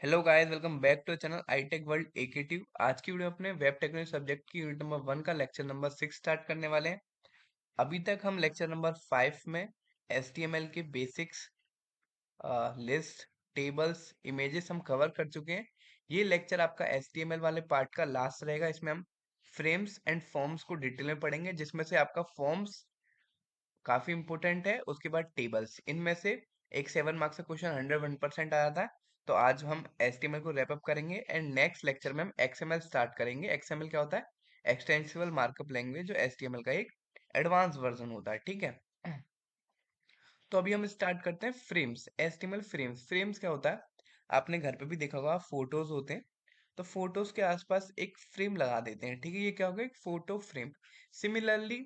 Hello guys, welcome back to channel iTech world एकेटिव। आज की वीडियो अपने वेब टेक्नोलॉजी सब्जेक्ट की यूनिट नंबर 1 का लेक्चर नंबर 6 स्टार्ट करने वाले हैं। अभी तक हम लेक्चर नंबर 5 में HTML के बेसिक्स, लिस्ट, टेबल्स, इमेजेस हम कवर कर चुके हैं। ये लेक्चर आपका HTML वाले पार्ट का लास्ट रहेगा। इसमें हम फ्रेम्स एंड फॉर्म्स को डिटेल में पढ़ेंगे, जिसमें से आपका फॉर्म्स काफी इंपॉर्टेंट है। उसके बाद टेबल्स, इनमें से एक 7 मार्क्स का क्वेश्चन 101% आया था। तो आज हम HTML को रैप अप करेंगे एंड नेक्स्ट लेक्चर में हम XML स्टार्ट करेंगे। XML क्या होता है? एक्सटेंसिबल मार्कअप लैंग्वेज, जो HTML का एक एडवांस वर्जन होता है। ठीक है। तो अभी हम स्टार्ट करते हैं फ्रेम्स, HTML फ्रेम्स। फ्रेम्स क्या होता है? आपने घर पे भी देखा होगा, फोटोज होते हैं तो फोटोज के आसपास एक फ्रेम लगा देते हैं। ठीक है, ये क्या होगा? एक फोटो फ्रेम। सिमिलरली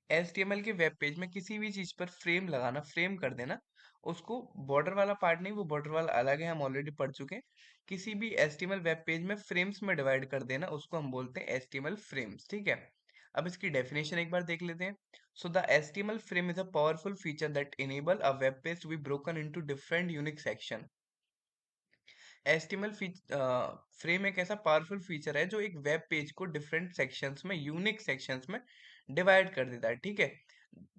HTML के वेब पेज में किसी भी चीज पर फ्रेम लगाना, फ्रेम कर देना, उसको बॉर्डर वाला पार्ट नहीं, वो बॉर्डर वाला अलग है, हम ऑलरेडी पढ़ चुके हैं। किसी भी HTML वेब पेज में फ्रेम्स में डिवाइड कर देना, उसको हम बोलते हैं HTML फ्रेम्स। ठीक है। अब इसकी डेफिनेशन एक बार देख लेते हैं। So the HTML frame is a powerful feature that enable a web page to be broken into different unique section. HTML frame एक ऐसा पावरफुल फीचर है जो एक वेब पेज को डिफरेंट सेक्शंस में, यूनिक सेक्शंस में डिवाइड कर देता है। ठीक है।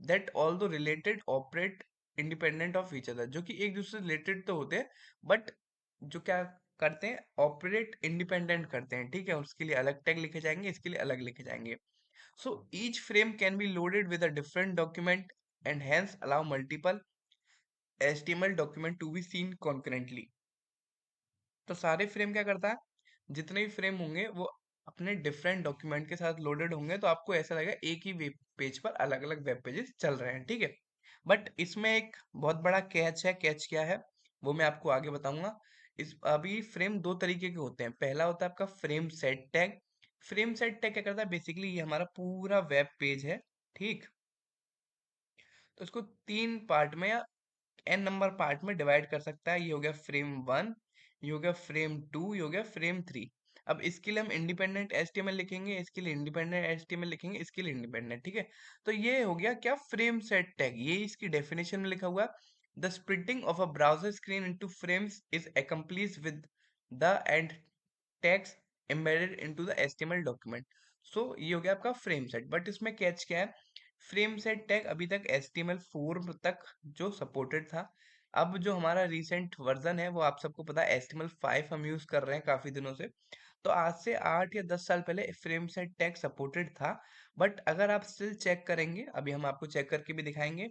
That all do related operate independent of each other, जो कि एक दूसरे से रिलेटेड तो होते हैं, बट जो क्या करते हैं, ऑपरेट इंडिपेंडेंट करते हैं। ठीक है। उसके लिए अलग टैग लिखे जाएंगे, इसके लिए अलग लिखे जाएंगे। So each frame can be loaded with a different document and hence allow multiple HTML document to be seen concurrently. तो सारे फ्रेम क्या करता है? जितने भी फ्रेम होंगे वो अपने डिफरेंट डॉक्यूमेंट के साथ लोडेड होंगे, तो आपको ऐसा लगेगा एक ही वेब पेज पर अलग अलग वेब पेजेस चल रहे हैं। ठीक है। बट इसमें एक बहुत बड़ा कैच है। कैच क्या है वो मैं आपको आगे बताऊंगा। इस अभी फ्रेम दो तरीके के होते हैं। पहला होता है आपका frame set tag. Frame set tag क्या करता है? बेसिकली ये हमारा पूरा वेब पेज है। ठीक। तो इसको तीन पार्ट में या एन नंबर पार्ट में डिवाइड कर सकता है। ये हो गया फ्रेम 1, ये हो गया फ्रेम 2, ये हो गया फ्रेम 3। अब इसके लिए हम इंडिपेंडेंट HTML लिखेंगे, इसके लिए इंडिपेंडेंट HTML लिखेंगे, इसके लिए इंडिपेंडेंट। ठीक है। तो ये हो गया क्या? Frame set tag. ये इसकी डेफिनेशन में लिखा हुआ, the splitting of a browser screen into frames is accomplished with the and text embedded into the HTML document। सो ये हो गया आपका फ्रेम सेट। बट इसमें कैच क्या है? फ्रेम सेट टैग अभी तक HTML4 तक जो सपोर्टेड था। अब जो हमारा रिसेंट वर्जन है वो आप सबको पता है HTML5 हम यूज कर रहे हैं काफी दिनों से। तो आज से 8 या 10 साल पहले फ्रेम सेट टैग सपोर्टेड था। बट अगर आप स्टिल चेक करेंगे, अभी हम आपको चेक करके भी दिखाएंगे,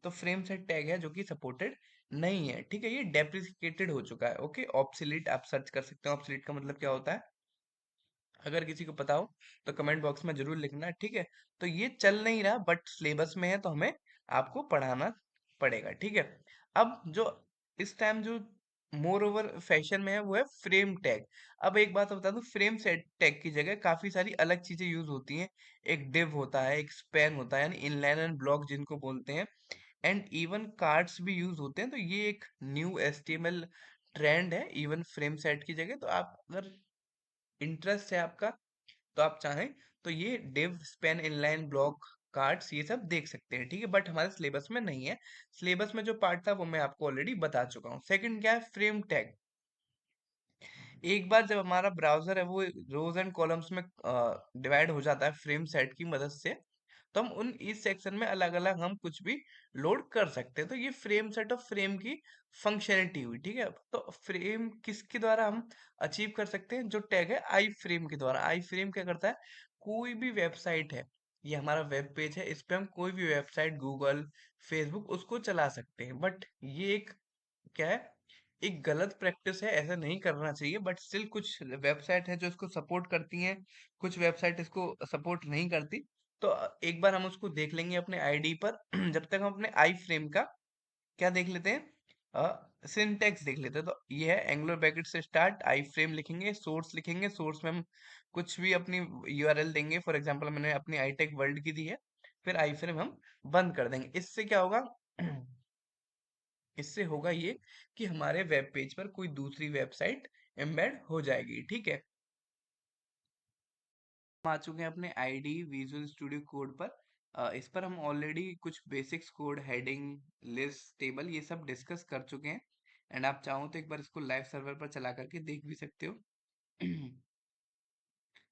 तो फ्रेम सेट टैग है जो कि सपोर्टेड नहीं है। ठीक है, ये डेप्रिसिएटेड हो चुका है। ओके, ऑब्सोलीट आप सर्च कर सकते हैं। ऑब्सोलीट का मतलब क्या होता है? अगर किसी को पता हो तो कमेंट बॉक्स में जरूर लिखना। ठीक है। तो ये चल नहीं रहा, बट सिलेबस में है तो हमें आपको पढ़ाना पड़ेगा। ठीक है। अब जो इस टाइम जो मोर ओवर फैशन में है वो है फ्रेम टैग। अब एक बात बता दूं, फ्रेम सेट टैग की जगह काफी सारी अलग चीजें यूज होती हैं। एक डिव होता है, एक स्पैन होता है, यानी इनलाइन एंड ब्लॉक जिनको बोलते हैं, एंड इवन कार्ड्स भी यूज होते हैं। तो ये एक न्यू HTML ट्रेंड है इवन फ्रेम सेट की जगह। तो आप अगर इंटरेस्ट है आपका, तो आप चाहें तो ये div, span, inline block, cards, ये सब देख सकते हैं। ठीक है। बट हमारे सिलेबस में नहीं है। सिलेबस में जो पार्ट था वो मैं आपको ऑलरेडी बता चुका हूँ। सेकंड क्या है? Frame tag. एक बार जब हमारा ब्राउजर है वो रोज एंड कॉलम्स में डिवाइड हो जाता है फ्रेम सेट की मदद से, तो हम उन इस सेक्शन में अलग अलग हम कुछ भी लोड कर सकते हैं। तो ये फ्रेम सेट ऑफ फ्रेम की फंक्शनलिटी हुई। ठीक है। तो फ्रेम किसके द्वारा हम अचीव कर सकते हैं? जो टैग है आई फ्रेम के द्वारा। आई फ्रेम क्या करता है? कोई भी वेबसाइट है, ये हमारा वेब पेज है, इस पे हम कोई भी वेबसाइट, गूगल, फेसबुक, उसको चला सकते हैं। बट ये एक क्या है? एक गलत प्रैक्टिस है, ऐसा नहीं करना चाहिए। बट स्टिल कुछ वेबसाइट है जो इसको सपोर्ट करती हैं, कुछ वेबसाइट इसको सपोर्ट नहीं करती। तो एक बार हम उसको देख लेंगे अपने आईडी पर। जब तक हम अपने आई फ्रेम का क्या देख लेते हैं, सिंटेक्स देख लेते हैं। तो ये है एंगुलर ब्रैकेट से स्टार्ट, आई फ्रेम लिखेंगे, सोर्स लिखेंगे, सोर्स में हम कुछ भी अपनी URL देंगे। फॉर एग्जांपल मैंने अपनी iTech वर्ल्ड की दी है, फिर आई फ्रेम हम बंद कर देंगे। इससे क्या होगा? इससे होगा ये कि हमारे वेब पेज पर कोई दूसरी वेबसाइट एम्बेड हो जाएगी। ठीक है। हम आ चुके हैं अपने आईडी विजुअल स्टूडियो कोड पर। इस पर हम ऑलरेडी कुछ basics code, heading, list, table, ये सब डिस्कस कर चुके हैं। एंड आप चाहो तो एक बार इसको लाइव सर्वर पर चला करके देख भी सकते हो।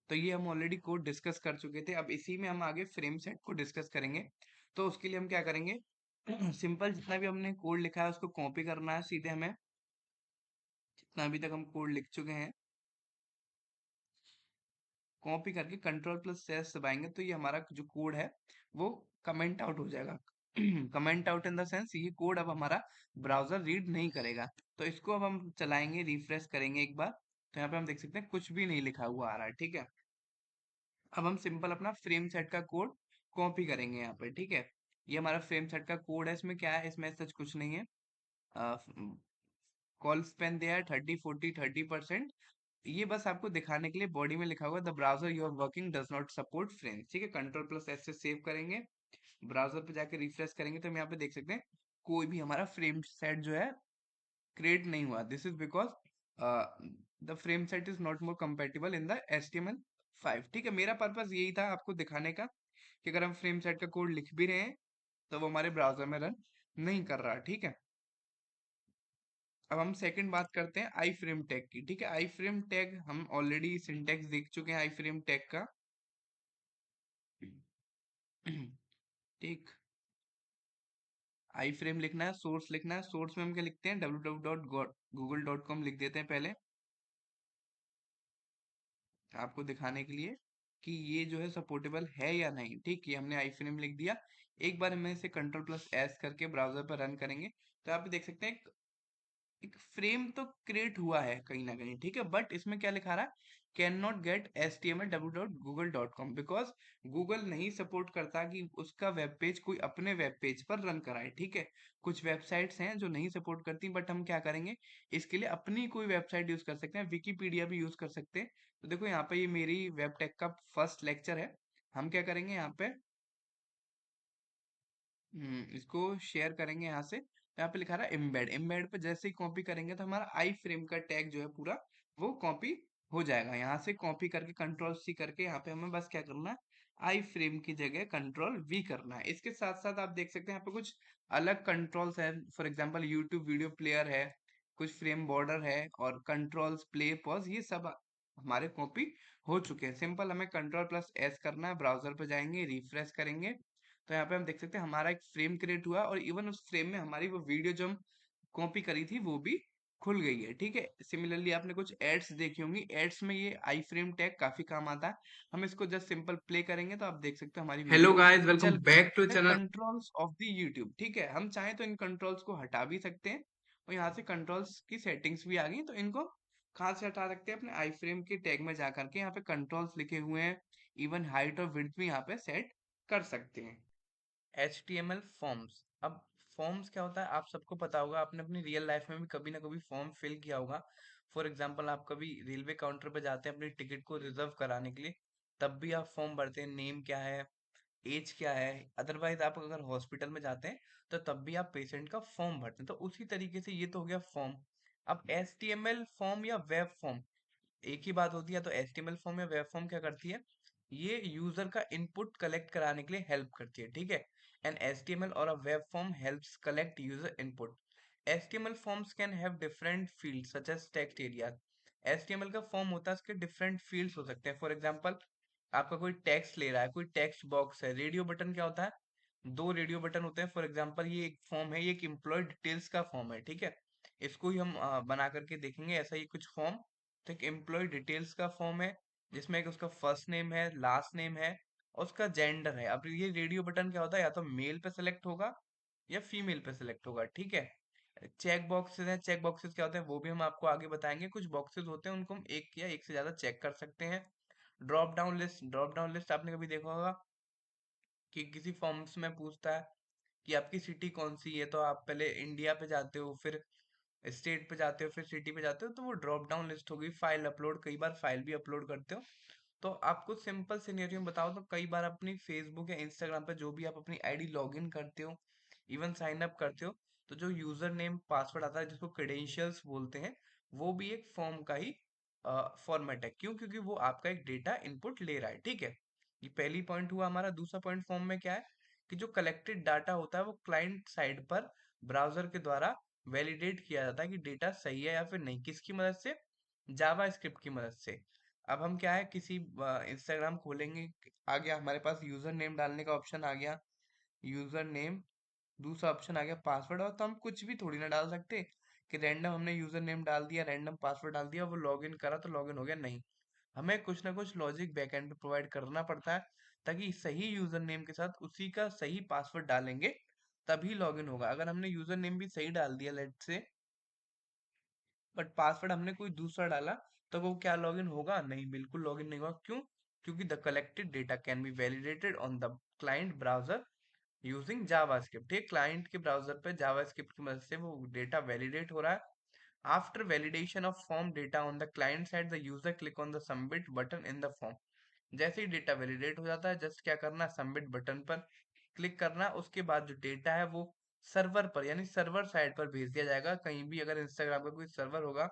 तो ये हम ऑलरेडी कोड डिस्कस कर चुके थे, अब इसी में हम आगे फ्रेम सेट को डिस्कस करेंगे। तो उसके लिए हम क्या करेंगे, सिंपल जितना भी हमने कोड लिखा है उसको कॉपी करना है सीधे हमें, जितना अभी तक हम कोड लिख चुके हैं कॉपी करके कंट्रोल प्लस एस दबाएंगे तो ये हमारा जो कोड है वो कमेंट आउट हो जाएगा। Comment out in the sense ये कोड अब हमारा ब्राउजर रीड नहीं करेगा। तो इसको अब हम चलाएंगे, रिफ्रेश करेंगे एक बार, तो यहाँ पे हम देख सकते हैं कुछ भी नहीं लिखा हुआ आ रहा है, ठीक है। अब हम सिंपल अपना फ्रेम सेट का कोड कॉपी करेंगे यहाँ पे, ठीक है। ये हमारा फ्रेम सेट का कोड है, इसमें क्या है, इसमें सच कुछ नहीं है। कॉल स्पेन दिया है 30 40 30%। ये बस आपको दिखाने के लिए बॉडी में लिखा हुआ the browser you are working does not support frames, ठीक है। कंट्रोल प्लस एस से सेव करेंगे, ब्राउजर पे जाके रिफ्रेश करेंगे तो हम यहाँ पे देख सकते हैं कोई भी हमारा फ्रेम सेट जो है क्रिएट नहीं हुआ। This is because the frame set is not more compatible in the HTML5, ठीक है। मेरा पर्पस यही था आपको दिखाने का कि अगर हम फ्रेम सेट का कोड लिख भी रहे हैं तो वो हमारे ब्राउजर में रन नहीं कर रहा, ठीक है। अब हम सेकंड बात करते हैं आई फ्रेम टैग की, ठीक है। आई फ्रेम टैग हम ऑलरेडी सिंटेक्स देख चुके हैं आई फ्रेम टैग का। ठीक, आई फ्रेम लिखना है, सोर्स लिखना है, सोर्स में हम क्या लिखते हैं www.google.com लिख देते हैं पहले, आपको दिखाने के लिए कि ये जो है सपोर्टेबल है या नहीं, ठीक। ये हमने आई फ्रेम लिख दिया। एक बार हम इसे कंट्रोल प्लस एस करके ब्राउजर पर रन करेंगे तो आप देख सकते हैं एक फ्रेम तो क्रिएट हुआ है कहीं ना कहीं, ठीक है। बट इसमें क्या लिखा रहा है, can not gate HTML because Google नहीं सपोर्ट करता कि उसका वेब पेज कोई अपने वेब पेज पर रन कराए, ठीक है। कुछ वेबसाइट्स हैं जो नहीं सपोर्ट करती, बट हम क्या करेंगे, इसके लिए अपनी कोई वेबसाइट यूज कर सकते हैं, विकीपीडिया भी यूज कर सकते हैं। तो देखो यहाँ पे ये मेरी वेब टेक का फर्स्ट लेक्चर है। हम क्या करेंगे यहाँ पे, इसको शेयर करेंगे यहाँ से, तो यहाँ पे लिखा रहा है एम्बेड, एम्बेड पे जैसे ही कॉपी करेंगे तो हमारा आई फ्रेम का टैग जो है पूरा वो कॉपी हो जाएगा। यहाँ से कॉपी करके कंट्रोल सी करके यहाँ पे हमें बस क्या करना है, आई फ्रेम की जगह कंट्रोल वी करना है। इसके साथ साथ आप देख सकते हैं यहाँ पे कुछ अलग कंट्रोल्स है, for example YouTube video player है, कुछ फ्रेम बॉर्डर है और कंट्रोल्स प्ले पॉज, ये सब हमारे कॉपी हो चुके हैं। सिंपल हमें कंट्रोल प्लस एस करना है, ब्राउजर पे जाएंगे, रिफ्रेश करेंगे, तो यहाँ पे हम देख सकते हैं हमारा एक फ्रेम क्रिएट हुआ और इवन उस फ्रेम में हमारी वो वीडियो जो हम कॉपी करी थी वो भी खुल गई है, ठीक है। सिमिलरली आपने कुछ एड्स देखी होंगी, एड्स में ये आई फ्रेम टैग काफी काम आता है। हम इसको जस्ट सिंपल प्ले करेंगे तो आप देख सकते हो हमारी हेलो वीडियो गाइस, वेलकम चल बैक टू गई। Channel. Controls of the YouTube, ठीक है। हम चाहें तो इन कंट्रोल्स को हटा भी सकते हैं और यहाँ से कंट्रोल्स की सेटिंग्स भी आ गई, तो इनको कहाँ से हटा सकते हैं, अपने आई फ्रेम के टैग में जा करके यहाँ पे कंट्रोल्स लिखे हुए हैं, इवन हाइट और विड्थ भी यहाँ पे सेट कर सकते हैं। HTML फॉर्म्स, अब फॉर्म्स क्या होता है आप सबको पता होगा, आपने अपनी रियल लाइफ में भी कभी ना कभी फॉर्म फिल किया होगा। फॉर एग्जांपल आप कभी रेलवे काउंटर पे जाते हैं अपनी टिकट को रिजर्व कराने के लिए, तब भी आप फॉर्म भरते हैं, नेम क्या है, एज क्या है। अदरवाइज आप अगर हॉस्पिटल में जाते हैं तो तब भी आप पेशेंट का फॉर्म भरते हैं। तो उसी तरीके से ये तो हो गया फॉर्म। अब HTML फॉर्म या वेब फॉर्म एक ही बात होती है। तो HTML फॉर्म या वेब फॉर्म क्या करती है, ये यूजर का इनपुट कलेक्ट कराने के लिए हेल्प करती है, ठीक है। एंड HTML और a web form helps collect user input. HTML forms can have different fields such as text area. HTML का फॉर्म होता है, उसके डिफरेंट फील्ड्स हो सकते हैं। फॉर एग्जांपल आपका कोई टेक्स्ट ले रहा है, कोई टेक्स्ट बॉक्स है, रेडियो बटन क्या होता है, दो रेडियो बटन होते हैं। फॉर एग्जांपल ये एक फॉर्म है, ये एक एम्प्लॉय डिटेल्स का फॉर्म है, ठीक है। इसको ही हम बना करके देखेंगे ऐसा ही कुछ फॉर्म। तो एक एम्प्लॉय डिटेल्स का फॉर्म है जिसमें एक उसका फर्स्ट नेम है, लास्ट नेम है और उसका जेंडर है। अब ये रेडियो बटन क्या होता है, या तो मेल पे सेलेक्ट होगा या फीमेल पे सेलेक्ट होगा, ठीक है। चेक बॉक्सेस हैं, चेक बॉक्सेस क्या होते हैं वो भी हम आपको आगे बताएंगे। कुछ बॉक्सेस होते हैं उनको हम एक या एक से ज्यादा चेक कर सकते हैं। Drop down list, drop down list आपने कभी देखा होगा कि किसी फॉर्म्स में पूछता है कि आपकी सिटी कौन सी है, तो आप पहले इंडिया पे जाते हो, फिर स्टेट पे जाते हो, फिर सिटी पे जाते हो, तो वो ड्रॉप डाउन लिस्ट होगी। फाइल अपलोड, कई बार फाइल भी अपलोड करते हो। तो आपको सिंपल सिनेरियो में बताओ तो कई बार अपनी फेसबुक या इंस्टाग्राम पे जो भी आप अपनी आईडी लॉगिन करते हो, इवन साइन अप करते हो, तो जो यूजर नेम पासवर्ड आता है जिसको क्रेडेंशियल्स बोलते हैं, वो भी एक फॉर्म का ही फॉर्मेट है। क्यों, क्योंकि वो आपका एक डेटा इनपुट ले रहा है, ठीक है। ये पहली पॉइंट हुआ हमारा। दूसरा पॉइंट फॉर्म में क्या है कि जो कलेक्टेड डाटा होता है वो क्लाइंट साइड पर ब्राउजर के द्वारा वैलिडेट किया जाता है कि डेटा सही है या फिर नहीं, किसकी मदद से, जावा स्क्रिप्ट की मदद से। अब हम क्या है, किसी इंस्टाग्राम खोलेंगे, आ गया हमारे पास यूजर नेम डालने का ऑप्शन आ गया, यूजर नेम, दूसरा ऑप्शन आ गया पासवर्ड। और तो हम कुछ भी थोड़ी ना डाल सकते कि रैंडम हमने यूजर नेम डाल दिया, रैंडम पासवर्ड डाल दिया, वो लॉगिन करा तो लॉगिन हो गया, नहीं। हमें कुछ ना कुछ लॉजिक बैकएंड पे प्रोवाइड करना पड़ता है, ताकि सही यूजर नेम के साथ उसी का सही पासवर्ड डालेंगे तभी लॉगिन होगा। अगर हमने यूजर नेम भी सही डाल दिया लेट से, बट पासवर्ड हमने कोई दूसरा डाला, तो वो क्या लॉगिन होगा? नहीं, बिल्कुल लॉगिन नहीं होगा। क्यों? क्योंकि the collected data can be validated on the client browser using JavaScript. ये क्लाइंट के ब्राउजर पे जावास्क्रिप्ट की मदद से वो डेटा वैलिडेट हो रहा है। After validation of form data on the client side, the user click on the submit button in the form. जैसे ही डेटा वैलिडेट हो जाता है, जस्ट क्या करना, सबमिट बटन पर क्लिक करना। उसके बाद जो डेटा है वो सर्वर पर, यानी सर्वर साइड पर भेज दिया जाएगा। कहीं भी अगर इंस्टाग्राम का कोई सर्वर होगा,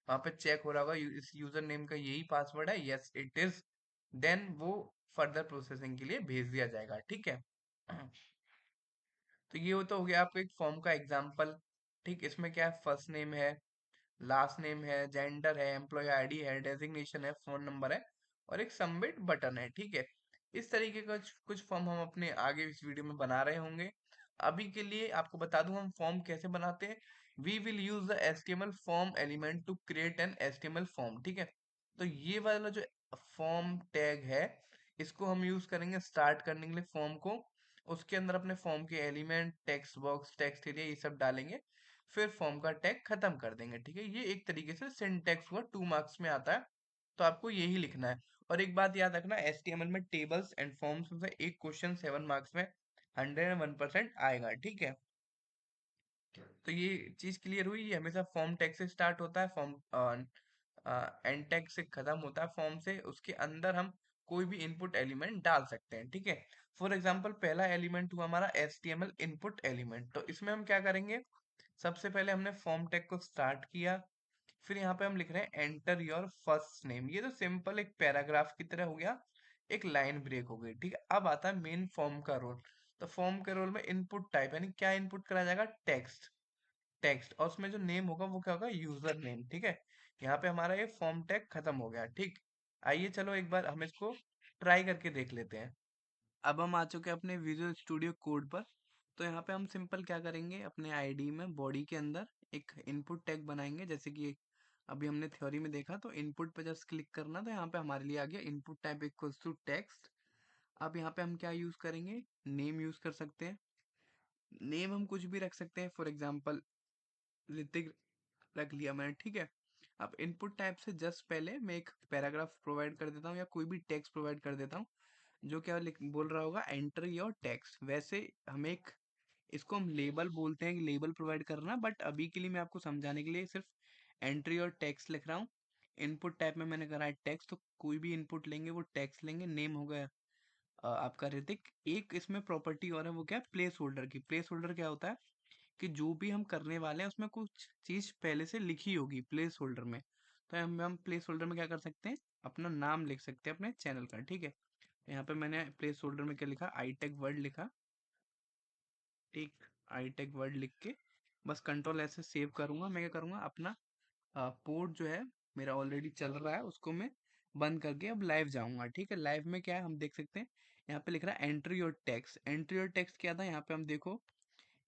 वहां पे चेक हो रहा होगा इस यूजर नेम का यही पासवर्ड है, यस इट इज, देन वो फर्दर प्रोसेसिंग के लिए भेज दिया जाएगा, ठीक है। तो ये तो हो गया आपको एक फॉर्म का एग्जाम्पल। ठीक, इसमें क्या है, फर्स्ट नेम है, लास्ट नेम है, जेंडर है, एम्प्लॉय आईडी है, डेजिग्नेशन है, फोन नंबर है, और एक सबमिट बटन है, ठीक है। इस तरीके का कुछ कुछ फॉर्म हम अपने आगे इस वीडियो में बना रहे होंगे। अभी के लिए आपको बता दूं हम फॉर्म कैसे बनाते हैं। We will use the HTML form element to create an HTML form, ठीक है। तो ये वाला जो फॉर्म टैग है, इसको हम यूज करेंगे स्टार्ट करने के लिए फॉर्म को। उसके अंदर अपने फॉर्म के element, text box, text area, ये सब डालेंगे, फिर फॉर्म का टैग खत्म कर देंगे, ठीक है। ये एक तरीके से सिंटैक्स हुआ, 2 मार्क्स में आता है, तो आपको यही लिखना है। और एक बात याद रखना, एचटीएमएल में टेबल्स एंड फॉर्म्स में से एक क्वेश्चन 7 मार्क्स में 101% आएगा, ठीक है। तो ये चीज क्लियर हुई। ये हमेशा फॉर्म टैग से स्टार्ट होता है, फॉर्म एंड टैग से खत्म होता है फॉर्म से। उसके अंदर हम कोई भी इनपुट एलिमेंट डाल सकते हैं, ठीक है। फॉर एग्जांपल पहला एलिमेंट हुआ हमारा एचटीएमएल इनपुट एलिमेंट, तो इसमें हम क्या करेंगे, सबसे पहले हमने फॉर्म टैग को स्टार्ट किया, फिर यहाँ पे हम लिख रहे हैं एंटर योर फर्स्ट नेम। ये तो सिंपल एक पैराग्राफ की तरह हो गया, एक लाइन ब्रेक हो गई, ठीक है। अब आता है मेन फॉर्म का रोल। तो फॉर्म के रोल में इनपुट टाइप, यानी क्या इनपुट करा जाएगा, टेक्स्ट। टेक्स्ट, और उसमें जो नेम होगा वो क्या होगा, यूजर नेम, ठीक है। यहाँ पे हमारा ये फॉर्म टैग खत्म हो गया, ठीक। आइए चलो एक बार हम इसको ट्राई करके देख लेते हैं। अब हम आ चुके हैं अपने विजुअल स्टूडियो कोड पर। तो यहाँ पे हम सिंपल क्या करेंगे, अपने आईडी में बॉडी के अंदर एक इनपुट टैग बनाएंगे, जैसे कि अभी हमने थ्योरी में देखा। तो इनपुट पे जस्ट क्लिक करना, तो यहाँ पे हमारे लिए आ गया input type equals to text. अब यहाँ पे हम क्या यूज करेंगे, नेम यूज कर सकते हैं। नेम हम कुछ भी रख सकते हैं, फॉर एग्जाम्पल ऋतिक रख लिया मैंने, ठीक है। अब इनपुट टाइप से जस्ट पहले मैं एक पैराग्राफ प्रोवाइड कर देता हूँ, या कोई भी टेक्स्ट प्रोवाइड कर देता हूँ, जो क्या बोल रहा होगा, एंटर योर टेक्स्ट। वैसे हम एक, इसको हम लेबल बोलते हैं कि लेबल प्रोवाइड करना, बट अभी के लिए मैं आपको समझाने के लिए सिर्फ एंट्री और टेक्स्ट लिख रहा हूँ। इनपुट टाइप में मैंने करा है टेक्स्ट, तो कोई भी इनपुट लेंगे वो टेक्स्ट लेंगे। नेम हो गया आपका ऋतिक। एक इसमें प्रॉपर्टी और है, वो क्या है, प्लेस होल्डर की। प्लेस होल्डर क्या होता है कि जो भी हम करने वाले हैं उसमें कुछ चीज पहले से लिखी होगी प्लेस होल्डर में। तो हम प्लेस होल्डर में क्या कर सकते हैं, अपना नाम लिख सकते हैं अपने चैनल का, ठीक है। यहाँ पे मैंने प्लेस होल्डर में क्या लिखा, आईटेक वर्ड लिखा, एक आईटेक वर्ड लिख के बस कंट्रोल ऐसे सेव करूंगा। मैं क्या करूंगा, अपना पोर्ट जो है मेरा ऑलरेडी चल रहा है, उसको मैं बंद करके अब लाइव जाऊंगा, ठीक है। लाइव में क्या है हम देख सकते हैं, यहाँ पे लिख रहा है entry your text. Entry your text क्या था, यहाँ पे हम देखो,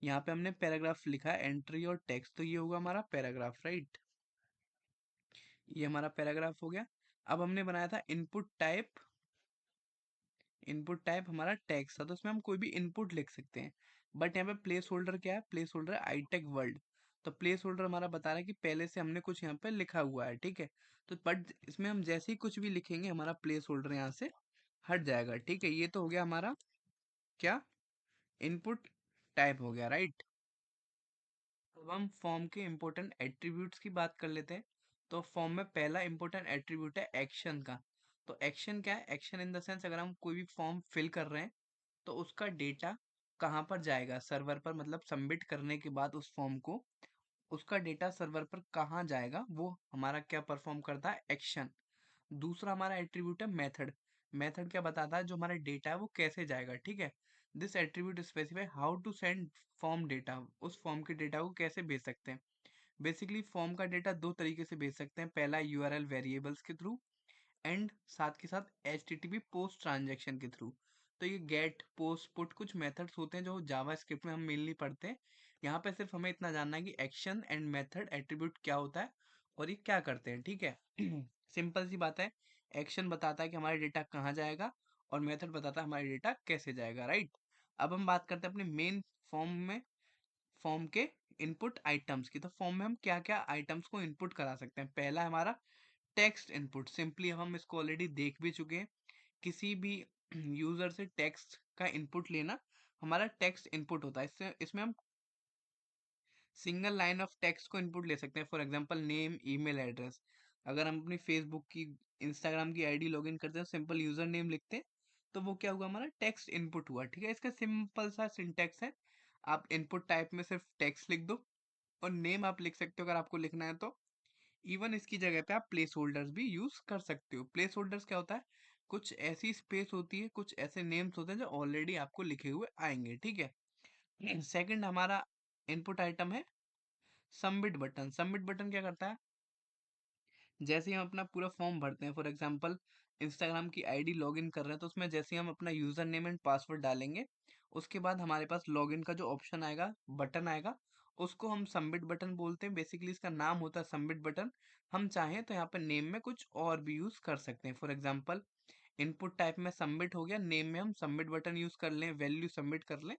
यहाँ पे हमने पैराग्राफ लिखा है, एंट्री योर टेक्स्ट, तो ये होगा हमारा पैराग्राफ, राइट। ये हमारा पैराग्राफ हो गया। अब हमने बनाया था इनपुट टाइप। इनपुट टाइप हमारा टेक्स्ट था, तो उसमें हम कोई भी इनपुट लिख सकते हैं। बट यहाँ पे प्लेस होल्डर क्या है, प्लेस होल्डर है आईटेक वर्ल्ड। तो प्लेस होल्डर हमारा बता रहा है कि पहले से हमने कुछ यहाँ पे लिखा हुआ है, ठीक है। तो बट इसमें हम जैसे ही कुछ भी लिखेंगे, हमारा प्लेस होल्डर यहाँ से हट जाएगा, ठीक है। ये तो हो गया हमारा क्या, इनपुट टाइप हो गया, राइट। अब हम फॉर्म के इंपॉर्टेंट एट्रीब्यूट्स की बात कर लेते हैं। तो फॉर्म में पहला इंपॉर्टेंट एट्रीब्यूट है एक्शन का। तो एक्शन क्या है, एक्शन इन द सेंस, अगर हम कोई भी फॉर्म फिल कर रहे हैं तो उसका डेटा कहाँ पर जाएगा, सर्वर पर, मतलब सबमिट करने के बाद उस फॉर्म को उसका डेटा सर्वर पर कहाँ जाएगा, वो हमारा क्या परफॉर्म करता है, एक्शन। दूसरा हमारा एट्रीब्यूट है मेथड। मेथड क्या बताता है, जो हमारा डेटा है वो कैसे जाएगा, ठीक है। This attribute specify how to send form data, उस फॉर्म के डेटा को कैसे भेज सकते हैं। बेसिकली फॉर्म का डेटा दो तरीके से भेज सकते हैं, पहला यूआरएल वेरिएबल्स के थ्रू एंड साथ के साथ HTTP पोस्ट ट्रांजेक्शन के थ्रू। तो ये गेट पोस्ट पुट कुछ मेथड्स होते हैं जो जावा स्क्रिप्ट में हम मेनली पढ़ते हैं। यहाँ पे सिर्फ हमें इतना जानना है कि एक्शन एंड मेथड एट्रीब्यूट क्या होता है और ये क्या करते हैं, ठीक है। सिंपल सी बात है, एक्शन बताता है कि हमारा डेटा कहाँ जाएगा और मेथड बताता है हमारा डेटा कैसे जाएगा, राइट। अब हम बात करते हैं अपने मेन फॉर्म में, फॉर्म के इनपुट आइटम्स की। तो फॉर्म में हम क्या क्या आइटम्स को इनपुट करा सकते हैं। पहला है हमारा टेक्स्ट इनपुट, सिंपली हम इसको ऑलरेडी देख भी चुके हैं। किसी भी यूजर से टेक्स्ट का इनपुट लेना हमारा टेक्स्ट इनपुट होता है। इससे इसमें हम सिंगल लाइन ऑफ टेक्स्ट को इनपुट ले सकते हैं, for example name email address. अगर हम अपनी फेसबुक की इंस्टाग्राम की आईडी लॉगिन करते हैं, सिंपल यूजर नेम लिखते हैं, तो वो क्या हुआ, हमारा टेक्स्ट इनपुट हुआ, ठीक है। इसका सिंपल सा सिंटेक्स है, आप इनपुट टाइप में सिर्फ टेक्स्ट लिख दो और नेम आप लिख सकते हो अगर आपको लिखना है तो। इवन इसकी जगह पे आप प्लेस होल्डर्स भी यूज कर सकते हो। प्लेस होल्डर्स क्या होता है, कुछ ऐसी स्पेस होती है, कुछ ऐसे नेम्स होते हैं जो ऑलरेडी आपको लिखे हुए आएंगे, ठीक है। सेकंड हमारा इनपुट आइटम है सबमिट बटन। सबमिट बटन क्या करता है, जैसे ही हम अपना पूरा फॉर्म भरते हैं, फॉर एग्जांपल इंस्टाग्राम की आईडी लॉगिन कर रहे हैं, तो उसमें जैसे ही हम अपना यूजर नेम एंड पासवर्ड डालेंगे, उसके बाद हमारे पास लॉगिन का जो ऑप्शन आएगा, बटन आएगा, उसको हम सबमिट बटन बोलते हैं। बेसिकली इसका नाम होता है सबमिट बटन। हम चाहें तो यहाँ पे नेम में कुछ और भी यूज कर सकते हैं, फॉर एग्जाम्पल इनपुट टाइप में सबमिट हो गया, नेम में हम सबमिट बटन यूज कर लें, वैल्यू सबमिट कर लें,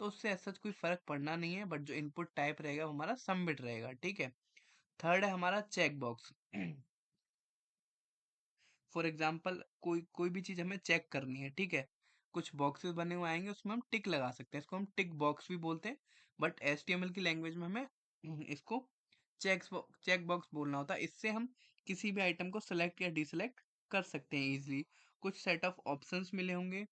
तो उससे ऐसा कोई फर्क पड़ना नहीं है, बट जो इनपुट टाइप रहेगा वो हमारा सबमिट रहेगा, ठीक है। थर्ड है हमारा चेक बॉक्स। फॉर एग्जाम्पल कोई कोई भी चीज हमें चेक करनी है, ठीक है, कुछ बॉक्सेस बने हुए आएंगे, उसमें हम टिक लगा सकते हैं, इसको हम टिक बॉक्स भी बोलते हैं। बट HTML की लैंग्वेज में हमें इसको चेक बॉक्स बोलना होता है। इससे हम किसी भी आइटम को सेलेक्ट या डिसेलेक्ट कर सकते हैं इजिली। कुछ सेट ऑफ ऑप्शंस मिले होंगे,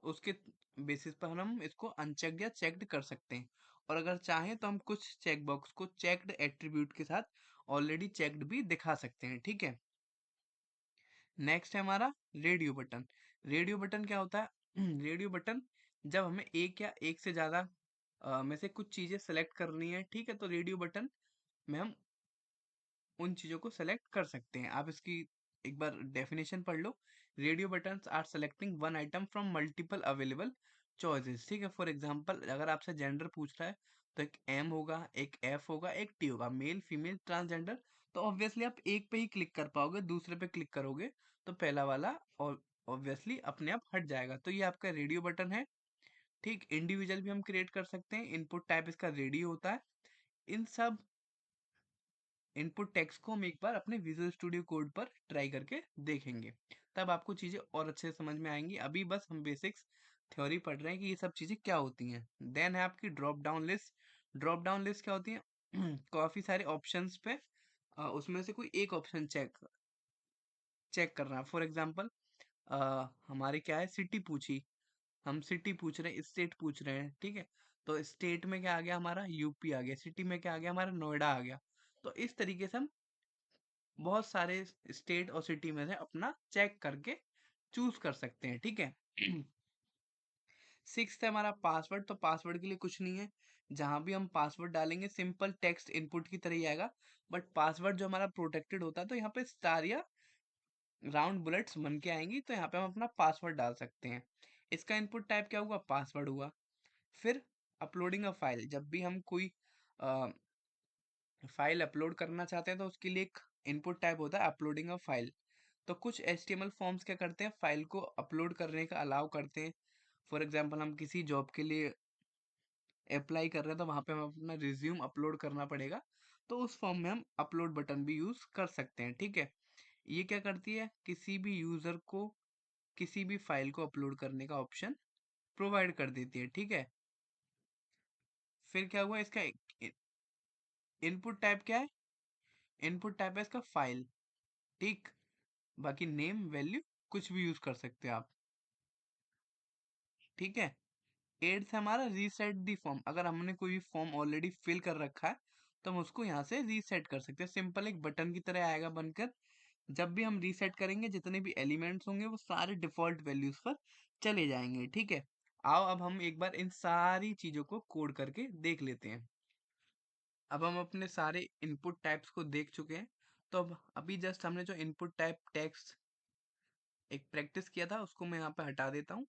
उसके बेसिस पर हम इसको अनचेक्ड या चेक्ड कर सकते हैं। और अगर चाहें तो हम कुछ चेक बॉक्स को चेक्ड एट्रीब्यूट के साथ ऑलरेडी चेक्ड भी दिखा सकते हैं, ठीक है। नेक्स्ट है हमारा रेडियो बटन। रेडियो बटन क्या होता है, रेडियो बटन जब हमें एक या एक से ज्यादा में से कुछ चीजें सेलेक्ट करनी है, ठीक है, तो रेडियो बटन में हम उन चीजों को सेलेक्ट कर सकते हैं। आप इसकी एक बार डेफिनेशन पढ़ लो। Radio buttons are selecting one item from multiple available choices, ठीक है। फॉर एग्जांपल अगर आपसे जेंडर पूछ रहा है, तो एक M होगा, एक F होगा, एक T होगा, मेल फीमेल ट्रांसजेंडर। तो ऑब्वियसली आप एक पे ही क्लिक कर पाओगे, दूसरे पे क्लिक करोगे तो पहला वाला और ऑब्वियसली अपने आप हट जाएगा। तो ये आपका रेडियो बटन है, ठीक। इंडिविजुअल भी हम क्रिएट कर सकते हैं, इनपुट टाइप इसका रेडियो होता है। इन सब इनपुट टेक्स्ट को हम एक बार अपने विजुअल स्टूडियो कोड पर ट्राई करके देखेंगे, तब आपको चीजें और अच्छे से समझ में आएंगी। अभी बस हम बेसिक्स थ्योरी पढ़ रहे हैं कि ये सब चीजें क्या होती हैं। देन है आपकी drop down list. Drop down list क्या होती है, काफी सारे ऑप्शंस पे उसमें से कोई एक ऑप्शन चेक चेक करना है। फॉर एग्जांपल हमारे क्या है, सिटी पूछी, हम सिटी पूछ रहे हैं, स्टेट पूछ रहे हैं, ठीक है। तो स्टेट में क्या आ गया, हमारा यूपी आ गया। सिटी में क्या आ गया, हमारा नोएडा आ गया। तो इस तरीके से हम बहुत सारे स्टेट और सिटी में से अपना चेक करके चूज कर सकते हैं, ठीक है। सिक्स्थ है हमारा पासवर्ड। तो पासवर्ड के लिए कुछ नहीं है, जहां भी हम पासवर्ड डालेंगे सिंपल टेक्स्ट इनपुट की तरह ही आएगा, बट पासवर्ड जो हमारा प्रोटेक्टेड होता है, तो यहाँ पे स्टार या राउंड बुलेट्स बन के आएंगी, तो यहाँ पे हम अपना पासवर्ड डाल सकते हैं। इसका इनपुट टाइप क्या हुआ, पासवर्ड हुआ। फिर अपलोडिंग अ फाइल, जब भी हम कोई फाइल अपलोड करना चाहते हैं, तो उसके लिए एक इनपुट टाइप होता है अपलोडिंग अ फाइल। तो कुछ HTML फॉर्म्स क्या करते हैं, फाइल को अपलोड करने का अलाउ करते हैं। फॉर एग्जांपल हम किसी जॉब के लिए अप्लाई कर रहे हैं, तो वहां पे हमें अपना रिज्यूम अपलोड करना पड़ेगा, तो उस फॉर्म में हम अपलोड बटन भी यूज कर सकते हैं, ठीक है। ये क्या करती है, किसी भी यूजर को किसी भी फाइल को अपलोड करने का ऑप्शन प्रोवाइड कर देती है, ठीक है। फिर क्या हुआ, इसका इनपुट टाइप क्या है, इनपुट टाइप है इसका फाइल, ठीक। बाकी नेम वैल्यू कुछ भी यूज कर सकते हैं आप, ठीक है। एट्थ है हमारा रीसेट दी फॉर्म। अगर हमने कोई फॉर्म ऑलरेडी फिल कर रखा है, तो हम उसको यहाँ से रीसेट कर सकते हैं। सिंपल एक बटन की तरह आएगा बनकर। जब भी हम रीसेट करेंगे, जितने भी एलिमेंट्स होंगे वो सारे डिफॉल्ट वैल्यूज पर चले जाएंगे, ठीक है। आओ अब हम एक बार इन सारी चीजों को कोड करके देख लेते हैं। अब हम अपने सारे इनपुट टाइप्स को देख चुके हैं। तो अब अभी जस्ट हमने जो इनपुट टाइप टेक्स्ट एक प्रैक्टिस किया था उसको मैं यहाँ पे हटा देता हूँ,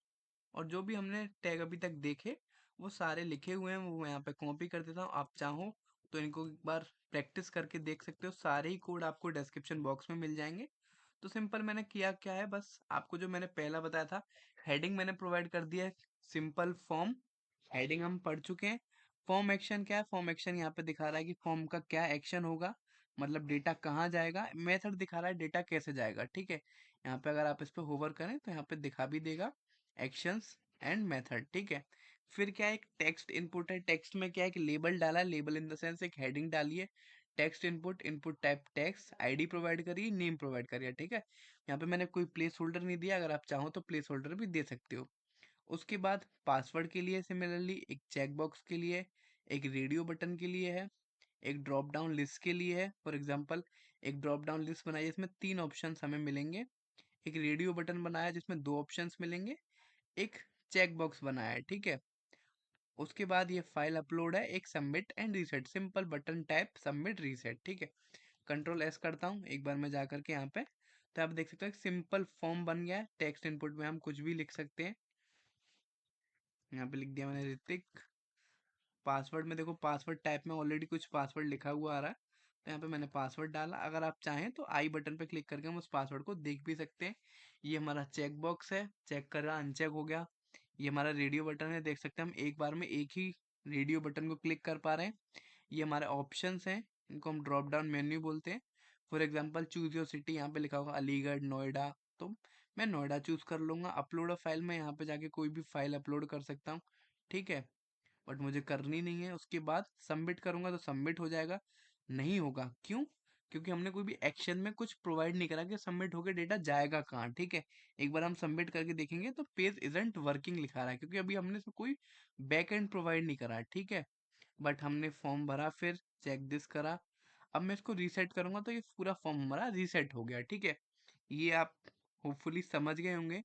और जो भी हमने टैग अभी तक देखे वो सारे लिखे हुए हैं वो मैं यहाँ पे कॉपी कर देता हूँ। आप चाहो तो इनको एक बार प्रैक्टिस करके देख सकते हो, सारे ही कोड आपको डिस्क्रिप्शन बॉक्स में मिल जाएंगे। तो सिंपल मैंने किया क्या है, बस आपको जो मैंने पहला बताया था, हेडिंग मैंने प्रोवाइड कर दिया है, सिंपल फॉर्म। हेडिंग हम पढ़ चुके हैं। फॉर्म एक्शन क्या है, फॉर्म एक्शन यहाँ पे दिखा रहा है कि फॉर्म का क्या एक्शन होगा, मतलब डेटा कहाँ जाएगा। मेथड दिखा रहा है डेटा कैसे जाएगा, ठीक है। यहाँ पे अगर आप इस पे होवर करें तो यहाँ पे दिखा भी देगा एक्शंस एंड मेथड, ठीक है। फिर क्या है, एक टेक्स्ट इनपुट है। टेक्स्ट में क्या है कि लेबल डाला है, लेबल इन द सेंस एक हेडिंग डाली है। Text input, input type text, ID provide करिए, नेम प्रोवाइड करिए, ठीक है। यहाँ पे मैंने कोई प्लेस होल्डर नहीं दिया, अगर आप चाहो तो प्लेस होल्डर भी दे सकते हो। उसके बाद पासवर्ड के लिए सिमिलरली एक चेक बॉक्स के लिए, एक रेडियो बटन के लिए है, एक ड्रॉप डाउन लिस्ट के लिए है। फॉर एग्जांपल एक ड्रॉप डाउन लिस्ट बनाई जिसमें 3 ऑप्शंस हमें मिलेंगे, एक रेडियो बटन बनाया जिसमें 2 ऑप्शंस मिलेंगे, एक चेक बॉक्स बनाया है, ठीक है। उसके बाद ये फाइल अपलोड है, एक submit and reset, simple button tap submit reset, ठीक है। कंट्रोल एस करता हूँ एक बार मैं जा करके यहाँ पे, तो आप देख सकते हो एक सिंपल फॉर्म बन गया है। टेक्स्ट इनपुट में हम कुछ भी लिख सकते हैं। यहाँ पे लिख दिया मैंने ऋतिक। पासवर्ड में देखो, पासवर्ड टाइप में ऑलरेडी कुछ पासवर्ड लिखा हुआ आ रहा है, तो यहाँ पे मैंने पासवर्ड डाला। अगर आप चाहें तो आई बटन पे क्लिक करके हम उस पासवर्ड को देख भी सकते हैं। ये हमारा चेक बॉक्स है, चेक कर रहा, अनचेक हो गया। ये हमारा रेडियो बटन है, देख सकते हैं हम एक बार में एक ही रेडियो बटन को क्लिक कर पा रहे हैं। ये हमारे ऑप्शंस हैं, इनको हम ड्रॉप डाउन मेन्यू बोलते हैं। For example choose your city, यहाँ पे लिखा होगा अलीगढ़, नोएडा, तो मैं नोएडा चूज कर लूंगा। अपलोड अ फाइल, में यहाँ पे जाके कोई भी फाइल अपलोड कर सकता हूँ, ठीक है। बट मुझे करनी नहीं है। उसके बाद सबमिट करूंगा तो सबमिट हो जाएगा, नहीं होगा क्यों, क्योंकि हमने कोई भी एक्शन में कुछ प्रोवाइड नहीं करा कि सबमिट होके डेटा जाएगा कहाँ, ठीक है। एक बार हम सबमिट करके देखेंगे तो पेज इजंट वर्किंग लिखा रहा है, क्योंकि अभी हमने इसमें कोई बैक एंड प्रोवाइड नहीं करा है, ठीक है। बट हमने फॉर्म भरा, फिर चेक दिस करा। अब मैं इसको रीसेट करूंगा तो ये पूरा फॉर्म हमारा रीसेट हो गया, ठीक है। ये आप होपफुली समझ गए होंगे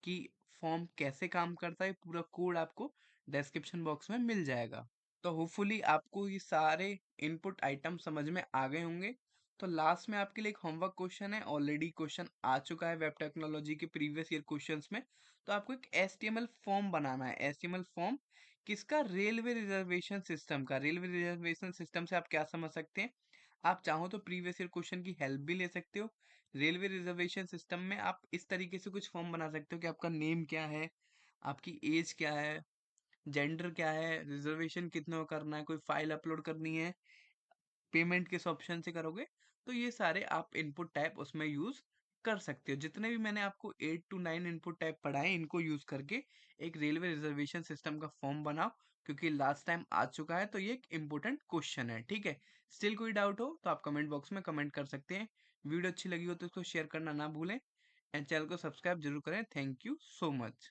कि फॉर्म कैसे काम करता है। पूरा कोड आपको डिस्क्रिप्शन बॉक्स में मिल जाएगा। तो होपफुली आपको ये सारे इनपुट आइटम समझ में आ गए होंगे। तो लास्ट में आपके लिए एक होमवर्क क्वेश्चन है, ऑलरेडी क्वेश्चन आ चुका है वेब टेक्नोलॉजी के प्रीवियस ईयर क्वेश्चंस में। तो आपको एक एचटीएमएल फॉर्म बनाना है। एचटीएमएल फॉर्म किसका, रेलवे रिजर्वेशन सिस्टम का। रेलवे रिजर्वेशन सिस्टम से आप क्या समझ सकते हैं, आप चाहो तो प्रीवियस ईयर क्वेश्चन की हेल्प भी ले सकते हो। रेलवे रिजर्वेशन सिस्टम में आप इस तरीके से कुछ फॉर्म बना सकते हो कि आपका नेम क्या है, आपकी एज क्या है, जेंडर क्या है, रिजर्वेशन कितना करना है, कोई फाइल अपलोड करनी है, पेमेंट किस ऑप्शन से करोगे। तो ये सारे आप इनपुट टाइप उसमें यूज कर सकते हो। जितने भी मैंने आपको 8 to 9 इनपुट टाइप पढ़ाए, इनको यूज करके एक रेलवे रिजर्वेशन सिस्टम का फॉर्म बनाओ, क्योंकि लास्ट टाइम आ चुका है। तो ये एक इम्पोर्टेंट क्वेश्चन है, ठीक है। स्टिल कोई डाउट हो तो आप कमेंट बॉक्स में कमेंट कर सकते हैं। वीडियो अच्छी लगी हो तो इसको शेयर करना ना भूलें, एंड चैनल को सब्सक्राइब जरूर करें। Thank you so much.